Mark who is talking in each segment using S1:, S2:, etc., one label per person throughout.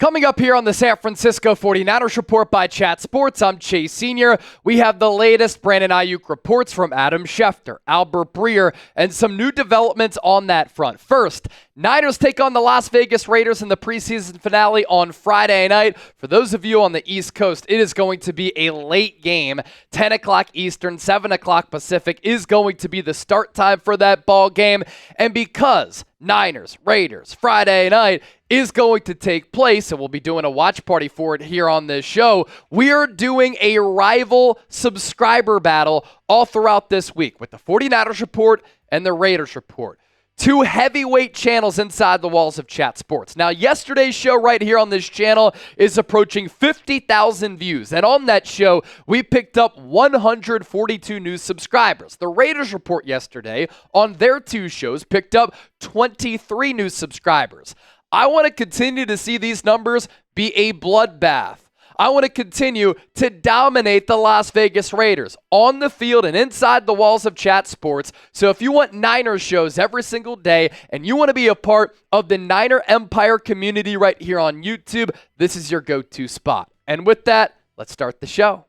S1: Coming up here on the San Francisco 49ers Report by Chat Sports, I'm Chase Sr. We have the latest Brandon Aiyuk reports from Adam Schefter, Albert Breer, and some new developments on that front. First, Niners take on the Las Vegas Raiders in the preseason finale on Friday night. For those of you on the East Coast, it is going to be a late game. 10 o'clock Eastern, 7 o'clock Pacific is going to be the start time for that ball game. And because Niners, Raiders, Friday night is going to take place, and we'll be doing a watch party for it here on this show, we are doing a rival subscriber battle all throughout this week with the 49ers Report and the Raiders Report. Two heavyweight channels inside the walls of Chat Sports. Now, yesterday's show right here on this channel is approaching 50,000 views. And on that show, we picked up 142 new subscribers. The Raiders Report yesterday on their two shows picked up 23 new subscribers. I want to continue to see these numbers be a bloodbath. I want to continue to dominate the Las Vegas Raiders on the field and inside the walls of Chat Sports. So if you want Niners shows every single day and you want to be a part of the Niner Empire community right here on YouTube, this is your go-to spot. And with that, let's start the show.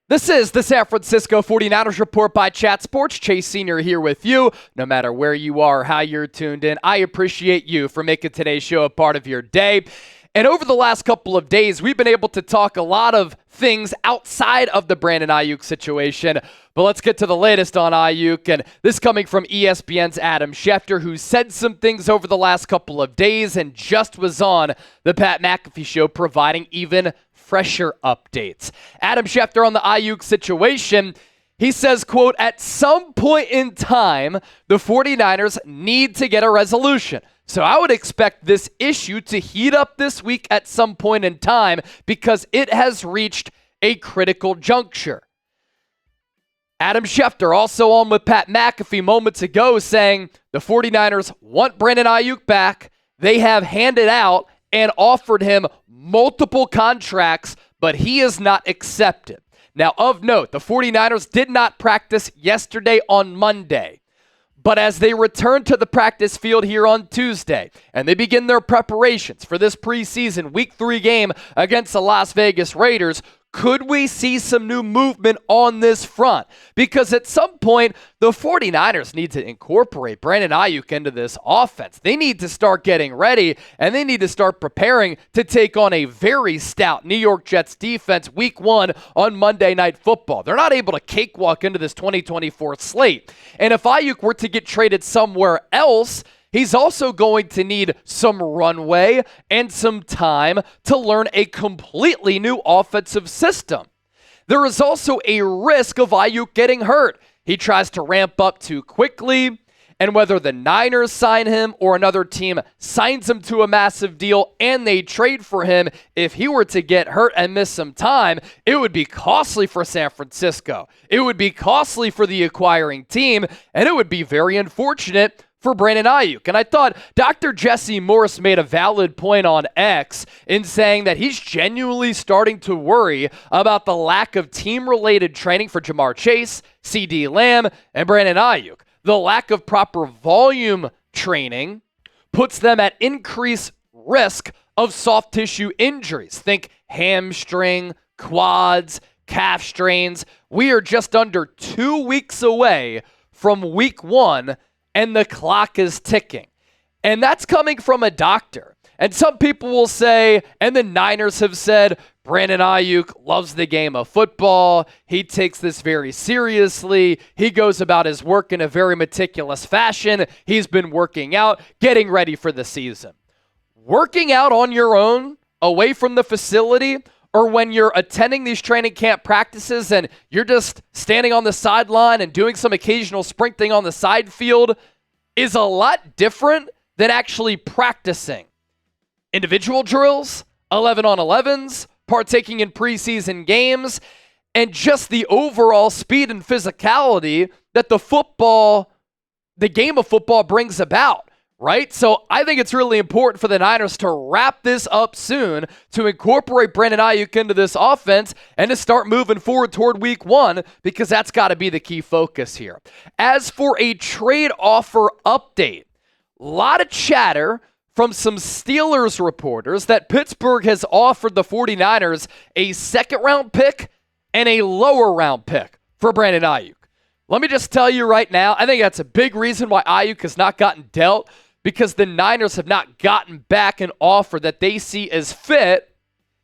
S1: This is the San Francisco 49ers Report by Chat Sports. Chase Sr. here with you. No matter where you are, how you're tuned in, I appreciate you for making today's show a part of your day. And over the last couple of days, we've been able to talk a lot of things outside of the Brandon Aiyuk situation. But let's get to the latest on Aiyuk. And this coming from ESPN's Adam Schefter, who said some things over the last couple of days and just was on the Pat McAfee show providing even fresher updates. Adam Schefter on the Aiyuk situation, he says, quote, at some point in time, the 49ers need to get a resolution. So I would expect this issue to heat up this week at some point in time because it has reached a critical juncture. Adam Schefter also on with Pat McAfee moments ago saying the 49ers want Brandon Aiyuk back. They have handed out and offered him multiple contracts, but he has not accepted. Now, of note, the 49ers did not practice yesterday on Monday. But as they return to the practice field here on Tuesday, and they begin their preparations for this preseason Week 3 game against the Las Vegas Raiders, could we see some new movement on this front? Because at some point, the 49ers need to incorporate Brandon Aiyuk into this offense. They need to start getting ready, and they need to start preparing to take on a very stout New York Jets defense Week 1 on Monday Night Football. They're not able to cakewalk into this 2024 slate. And if Aiyuk were to get traded somewhere else, he's also going to need some runway and some time to learn a completely new offensive system. There is also a risk of Aiyuk getting hurt. He tries to ramp up too quickly, and whether the Niners sign him or another team signs him to a massive deal and they trade for him, if he were to get hurt and miss some time, it would be costly for San Francisco. It would be costly for the acquiring team, and it would be very unfortunate for Brandon Aiyuk. And I thought Dr. Jesse Morse made a valid point on X in saying that he's genuinely starting to worry about the lack of team-related training for Jamar Chase, CD Lamb, and Brandon Aiyuk. The lack of proper volume training puts them at increased risk of soft tissue injuries. Think hamstring, quads, calf strains. We are just under 2 weeks away from Week 1, and the clock is ticking. And that's coming from a doctor. And some people will say, and the Niners have said, Brandon Aiyuk loves the game of football. He takes this very seriously. He goes about his work in a very meticulous fashion. He's been working out, getting ready for the season. Working out on your own, away from the facility, or when you're attending these training camp practices and you're just standing on the sideline and doing some occasional sprinting on the side field, is a lot different than actually practicing. Individual drills, 11-on-11s, partaking in preseason games, and just the overall speed and physicality that the game of football brings about. right? So I think it's really important for the Niners to wrap this up soon, to incorporate Brandon Aiyuk into this offense, and to start moving forward toward week 1, because that's got to be the key focus here. As for a trade offer update, a lot of chatter from some Steelers reporters that Pittsburgh has offered the 49ers a second-round pick and a lower-round pick for Brandon Aiyuk. Let me just tell you right now, I think that's a big reason why Aiyuk has not gotten dealt, because the Niners have not gotten back an offer that they see as fit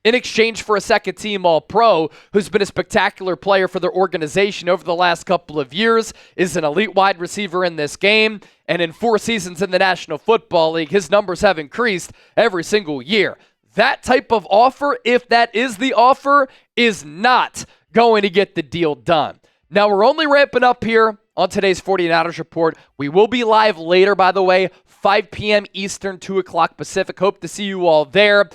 S1: in exchange for a second-team All-Pro who's been a spectacular player for their organization over the last couple of years, is an elite wide receiver in this game, and in 4 seasons in the National Football League, his numbers have increased every single year. That type of offer, if that is the offer, is not going to get the deal done. Now, we're only ramping up here on today's 49ers Report. We will be live later, by the way, 5 p.m. Eastern, 2 o'clock Pacific. Hope to see you all there.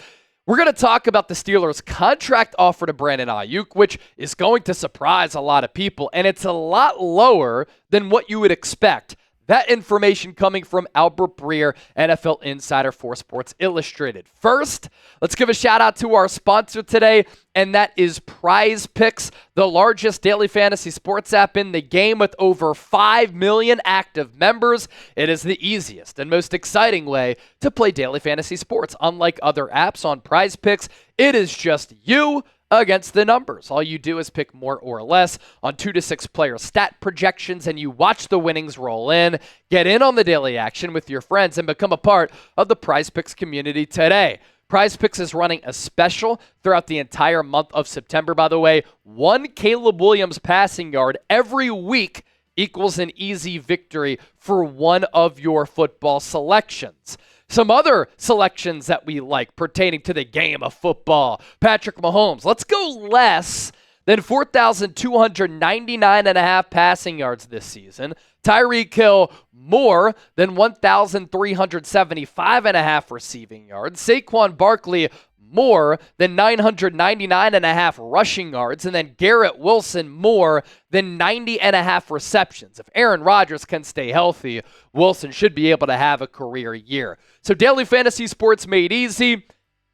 S1: We're going to talk about the Steelers' contract offer to Brandon Aiyuk, which is going to surprise a lot of people, and it's a lot lower than what you would expect. That information coming from Albert Breer, NFL insider for Sports Illustrated. First, let's give a shout out to our sponsor today, and that is Prize Picks, the largest daily fantasy sports app in the game with over 5 million active members. It is the easiest and most exciting way to play daily fantasy sports. Unlike other apps on Prize Picks, it is just you against the numbers. All you do is pick more or less on 2 to 6 player stat projections, and you watch the winnings roll in. Get in on the daily action with your friends and become a part of the Prize Picks community today. Prize Picks is running a special throughout the entire month of September, by the way. 1 Caleb Williams passing yard every week equals an easy victory for one of your football selections. Some other selections that we like pertaining to the game of football. Patrick Mahomes, let's go less than 4,299.5 passing yards this season. Tyreek Hill, more than 1,375.5 receiving yards. Saquon Barkley, more than 999.5 rushing yards. And then Garrett Wilson, more than 90.5 receptions. If Aaron Rodgers can stay healthy, Wilson should be able to have a career year. So daily fantasy sports made easy.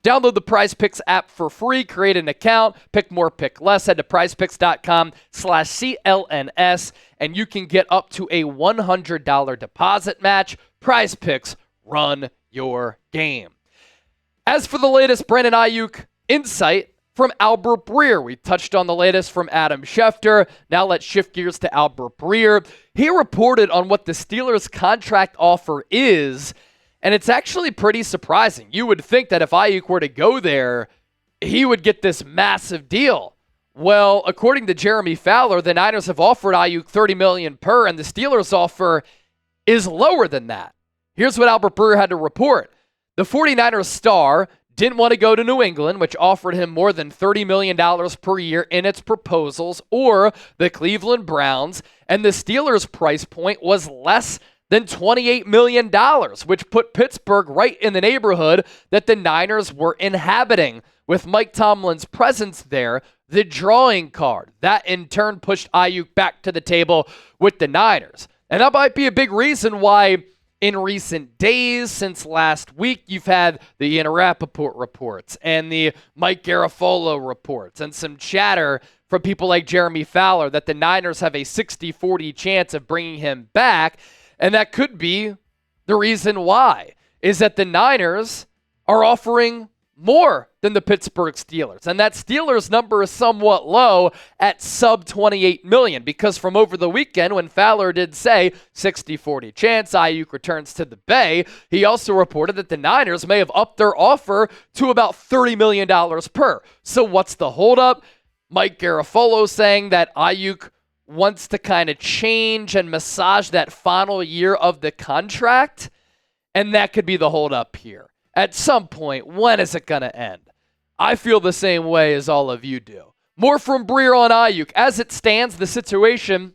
S1: Download the Prize Picks app for free. Create an account. Pick more, pick less. Head to prizepicks.com/CLNS, and you can get up to a $100 deposit match. Prize Picks, run your game. As for the latest Brandon Aiyuk insight from Albert Breer, we touched on the latest from Adam Schefter. Now let's shift gears to Albert Breer. He reported on what the Steelers' contract offer is, and it's actually pretty surprising. You would think that if Aiyuk were to go there, he would get this massive deal. Well, according to Jeremy Fowler, the Niners have offered Aiyuk $30 million per, and the Steelers' offer is lower than that. Here's what Albert Breer had to report. The 49ers star didn't want to go to New England, which offered him more than $30 million per year in its proposals, or the Cleveland Browns, and the Steelers' price point was less than $28 million, which put Pittsburgh right in the neighborhood that the Niners were inhabiting. With Mike Tomlin's presence there, the drawing card. That in turn pushed Aiyuk back to the table with the Niners. And that might be a big reason why in recent days, since last week, you've had the Ian Rappaport reports and the Mike Garafolo reports and some chatter from people like Jeremy Fowler that the Niners have a 60-40 chance of bringing him back. And that could be the reason why, is that the Niners are offering more than the Pittsburgh Steelers. And that Steelers number is somewhat low at sub $28 million, because from over the weekend when Fowler did say 60-40 chance Aiyuk returns to the Bay, he also reported that the Niners may have upped their offer to about $30 million per. So what's the holdup? Mike Garafolo saying that Aiyuk wants to kind of change and massage that final year of the contract, and that could be the holdup here. At some point, when is it going to end? I feel the same way as all of you do. More from Breer on Aiyuk. As it stands, the situation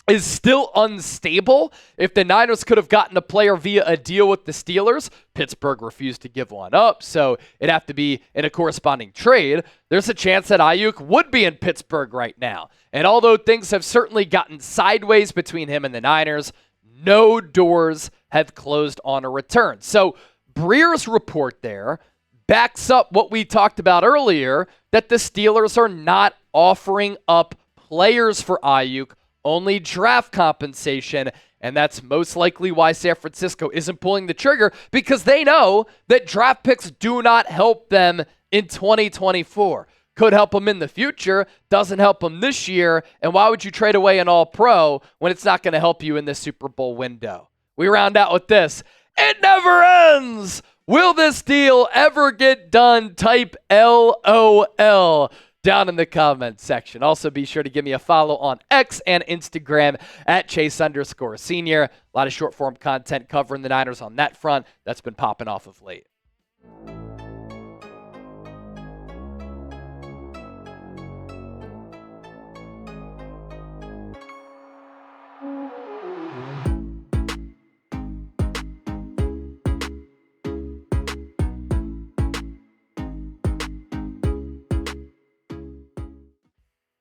S1: is still unstable. If the Niners could have gotten a player via a deal with the Steelers, Pittsburgh refused to give one up, so it'd have to be in a corresponding trade. There's a chance that Aiyuk would be in Pittsburgh right now. And although things have certainly gotten sideways between him and the Niners, no doors have closed on a return. So Breer's report there backs up what we talked about earlier, that the Steelers are not offering up players for Aiyuk, only draft compensation. And that's most likely why San Francisco isn't pulling the trigger, because they know that draft picks do not help them in 2024. Could help them in the future, doesn't help them this year. And why would you trade away an all-pro when it's not going to help you in the Super Bowl window? We round out with this. It never ends! Will this deal ever get done? Type LOL down in the comments section. Also, be sure to give me a follow on X and Instagram at Chase_Senior. A lot of short form content covering the Niners on that front. That's been popping off of late.